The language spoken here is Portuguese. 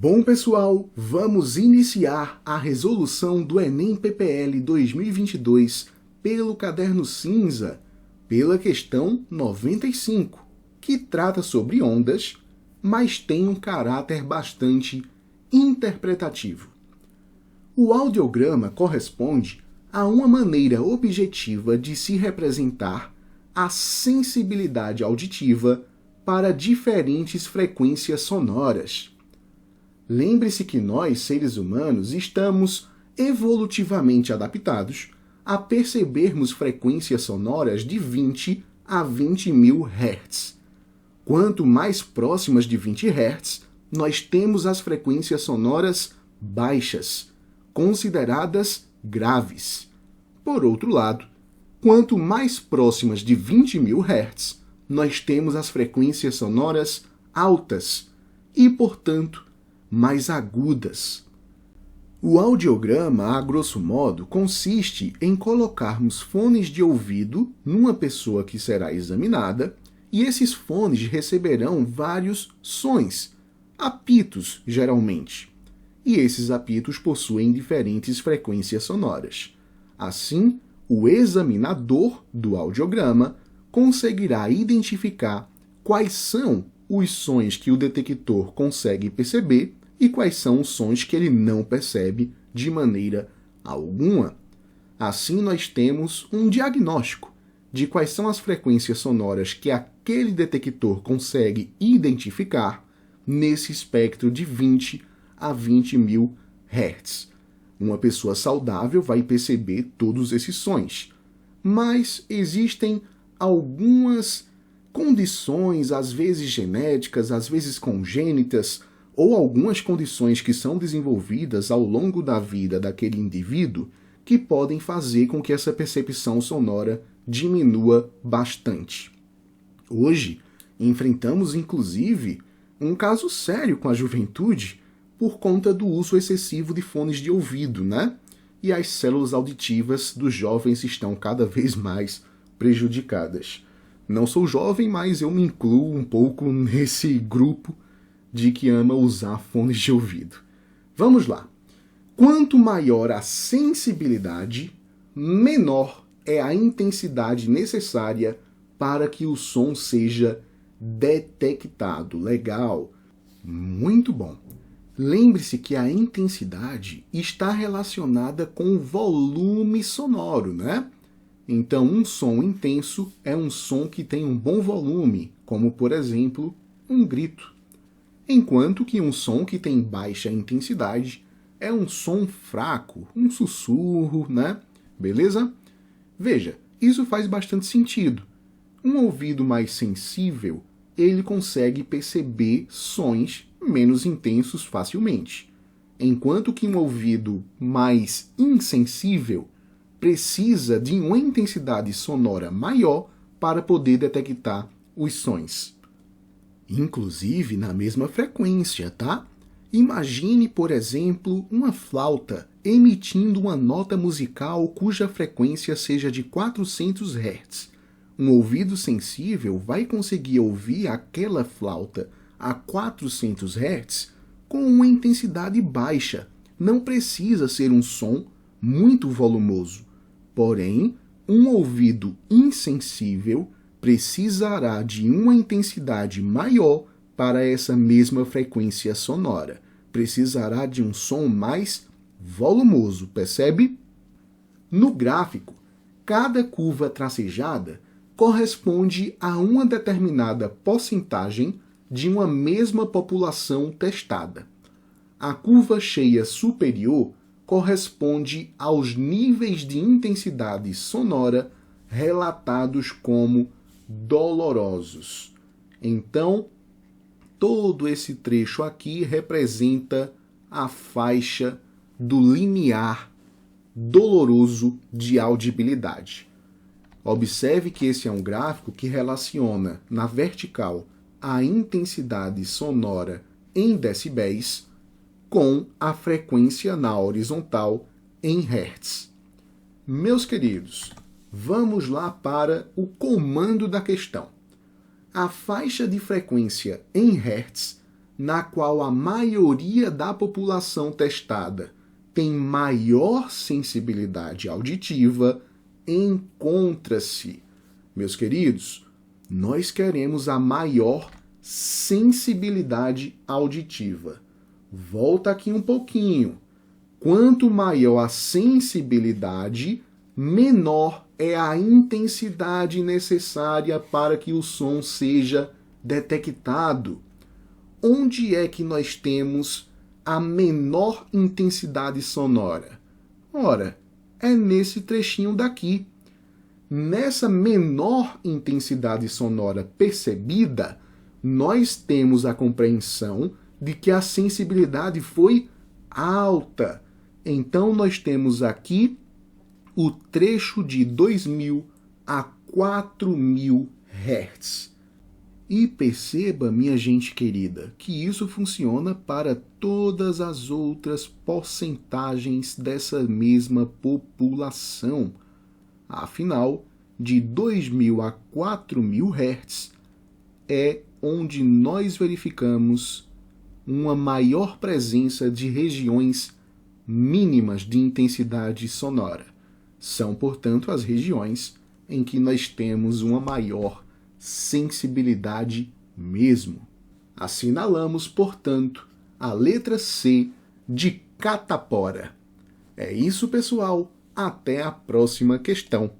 Bom, pessoal, vamos iniciar a resolução do Enem PPL 2022 pelo caderno cinza, pela questão 95, que trata sobre ondas, mas tem um caráter bastante interpretativo. O audiograma corresponde a uma maneira objetiva de se representar a sensibilidade auditiva para diferentes frequências sonoras. Lembre-se que nós, seres humanos, estamos evolutivamente adaptados a percebermos frequências sonoras de 20 a 20 mil Hz. Quanto mais próximas de 20 Hz, nós temos as frequências sonoras baixas, consideradas graves. Por outro lado, quanto mais próximas de 20 mil Hz, nós temos as frequências sonoras altas e, portanto, mais agudas. O audiograma, a grosso modo, consiste em colocarmos fones de ouvido numa pessoa que será examinada e esses fones receberão vários sons, apitos geralmente. E esses apitos possuem diferentes frequências sonoras. Assim, o examinador do audiograma conseguirá identificar quais são os sons que o detector consegue perceber e quais são os sons que ele não percebe de maneira alguma. Assim, nós temos um diagnóstico de quais são as frequências sonoras que aquele detector consegue identificar nesse espectro de 20 a 20 mil Hz. Uma pessoa saudável vai perceber todos esses sons, mas existem algumas condições, às vezes genéticas, às vezes congênitas, ou algumas condições que são desenvolvidas ao longo da vida daquele indivíduo que podem fazer com que essa percepção sonora diminua bastante. Hoje, enfrentamos inclusive um caso sério com a juventude por conta do uso excessivo de fones de ouvido, né? E as células auditivas dos jovens estão cada vez mais prejudicadas. Não sou jovem, mas eu me incluo um pouco nesse grupo de que ama usar fones de ouvido. Vamos lá. Quanto maior a sensibilidade, menor é a intensidade necessária para que o som seja detectado. Legal. Muito bom. Lembre-se que a intensidade está relacionada com o volume sonoro, né? Então, um som intenso é um som que tem um bom volume, como, por exemplo, um grito. Enquanto que um som que tem baixa intensidade é um som fraco, um sussurro, né? Beleza? Veja, isso faz bastante sentido. Um ouvido mais sensível, ele consegue perceber sons menos intensos facilmente. Enquanto que um ouvido mais insensível precisa de uma intensidade sonora maior para poder detectar os sons. Inclusive na mesma frequência, tá? Imagine, por exemplo, uma flauta emitindo uma nota musical cuja frequência seja de 400 Hz. Um ouvido sensível vai conseguir ouvir aquela flauta a 400 Hz com uma intensidade baixa. Não precisa ser um som muito volumoso. Porém, um ouvido insensível precisará de uma intensidade maior para essa mesma frequência sonora. Precisará de um som mais volumoso, percebe? No gráfico, cada curva tracejada corresponde a uma determinada porcentagem de uma mesma população testada. A curva cheia superior corresponde aos níveis de intensidade sonora relatados como dolorosos. Então, todo esse trecho aqui representa a faixa do limiar doloroso de audibilidade. Observe que esse é um gráfico que relaciona na vertical a intensidade sonora em decibéis com a frequência na horizontal em Hertz. Meus queridos, vamos lá para o comando da questão. A faixa de frequência em Hertz na qual a maioria da população testada tem maior sensibilidade auditiva, encontra-se. Meus queridos, nós queremos a maior sensibilidade auditiva. Volta aqui um pouquinho. Quanto maior a sensibilidade, menor é a intensidade necessária para que o som seja detectado. Onde é que nós temos a menor intensidade sonora? Ora, é nesse trechinho daqui. Nessa menor intensidade sonora percebida, nós temos a compreensão de que a sensibilidade foi alta. Então, nós temos aqui o trecho de 2.000 a 4.000 Hz. E perceba, minha gente querida, que isso funciona para todas as outras porcentagens dessa mesma população. Afinal, de 2.000 a 4.000 Hz é onde nós verificamos uma maior presença de regiões mínimas de intensidade sonora. São, portanto, as regiões em que nós temos uma maior sensibilidade mesmo. Assinalamos, portanto, a letra C de catapora. É isso, pessoal. Até a próxima questão.